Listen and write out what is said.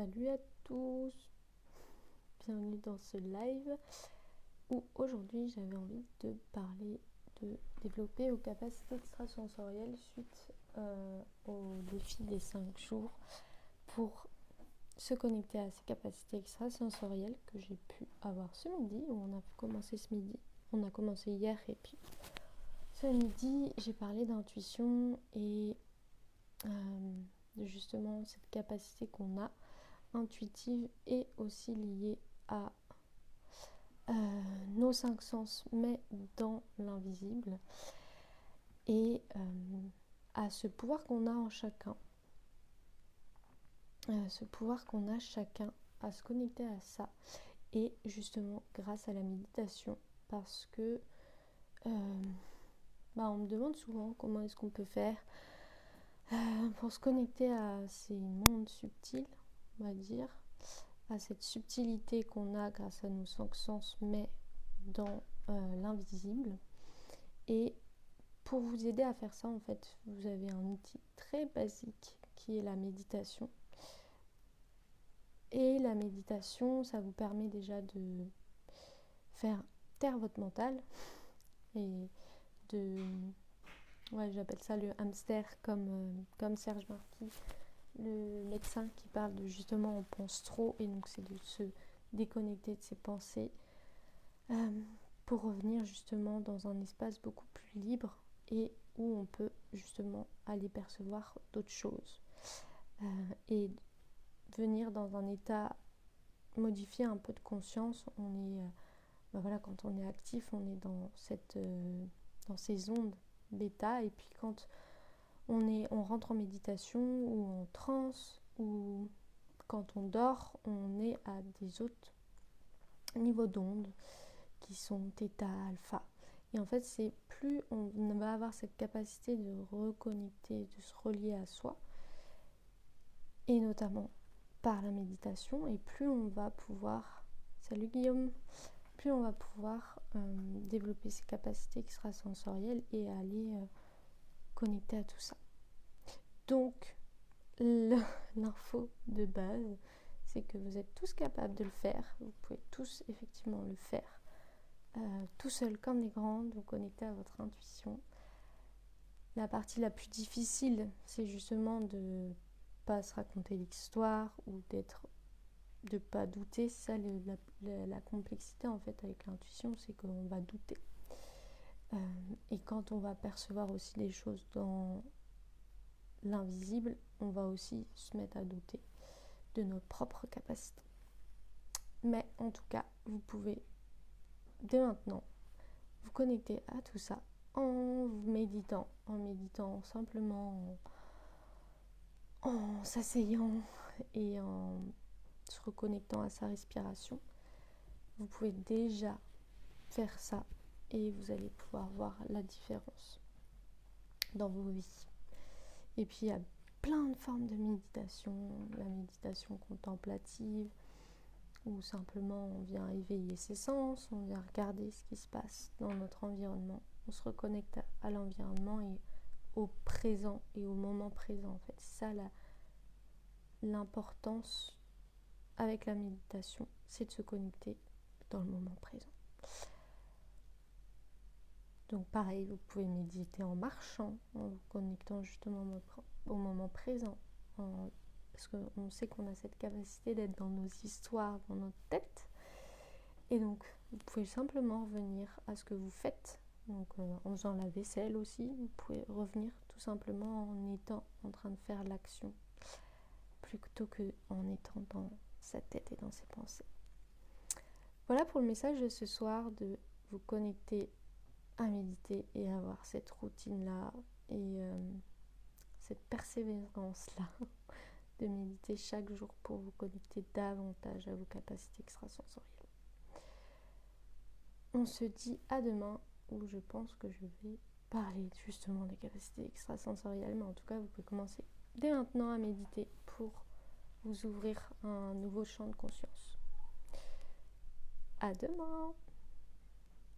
Salut à tous, bienvenue dans ce live où aujourd'hui j'avais envie de parler de développer vos capacités extrasensorielles suite au défi des 5 jours pour se connecter à ces capacités extrasensorielles que j'ai pu avoir ce midi, où on a commencé ce midi, on a commencé hier et puis ce midi j'ai parlé d'intuition et de justement cette capacité qu'on a intuitive et aussi liée à nos 5 sens, mais dans l'invisible, et à ce pouvoir qu'on a en chacun, ce pouvoir qu'on a chacun à se connecter à ça, et justement grâce à la méditation, parce que on me demande souvent comment est-ce qu'on peut faire pour se connecter à ces mondes subtils, on va dire, à cette subtilité qu'on a grâce à nos 5 sens, mais dans l'invisible. Et pour vous aider à faire ça, en fait, vous avez un outil très basique qui est la méditation. Et la méditation, ça vous permet déjà de faire taire votre mental et de... Ouais, j'appelle ça le hamster, comme Serge Marty, le médecin, qui parle de justement on pense trop, et donc c'est de se déconnecter de ses pensées pour revenir justement dans un espace beaucoup plus libre et où on peut justement aller percevoir d'autres choses et venir dans un état modifié, un peu de conscience. On est quand on est actif, on est dans ces ondes bêta, et puis quand on rentre en méditation ou en transe, ou quand on dort, on est à des autres niveaux d'ondes qui sont θ, alpha. Et en fait, c'est plus on va avoir cette capacité de reconnecter, de se relier à soi, et notamment par la méditation, et plus on va pouvoir, salut Guillaume, plus on va pouvoir développer ces capacités extrasensorielles et aller connecter à tout ça. Donc, l'info de base, c'est que vous êtes tous capables de le faire. Vous pouvez tous effectivement le faire tout seul comme des grandes, vous connecter à votre intuition. La partie la plus difficile, c'est justement de pas se raconter l'histoire ou de pas douter. C'est ça la complexité en fait avec l'intuition, c'est qu'on va douter. Et quand on va percevoir aussi des choses dans l'invisible, on va aussi se mettre à douter de nos propres capacités. Mais en tout cas, vous pouvez dès maintenant vous connecter à tout ça en méditant simplement, en s'asseyant et en se reconnectant à sa respiration. Vous pouvez déjà faire ça et vous allez pouvoir voir la différence dans vos vies. Et puis il y a plein de formes de méditation, la méditation contemplative, où simplement on vient éveiller ses sens, on vient regarder ce qui se passe dans notre environnement, on se reconnecte à l'environnement et au présent et au moment présent. En fait, c'est ça l'importance avec la méditation, c'est de se connecter dans le moment présent. Donc pareil, vous pouvez méditer en marchant, en vous connectant justement au moment présent, parce qu'on sait qu'on a cette capacité d'être dans nos histoires, dans notre tête. Et donc, vous pouvez simplement revenir à ce que vous faites. Donc, en faisant la vaisselle aussi, vous pouvez revenir tout simplement en étant en train de faire l'action, plutôt qu'en étant dans sa tête et dans ses pensées. Voilà pour le message de ce soir, de vous connecter à méditer et avoir cette routine-là et cette persévérance-là de méditer chaque jour pour vous connecter davantage à vos capacités extrasensorielles. On se dit à demain, où je pense que je vais parler justement des capacités extrasensorielles, mais en tout cas vous pouvez commencer dès maintenant à méditer pour vous ouvrir un nouveau champ de conscience. À demain!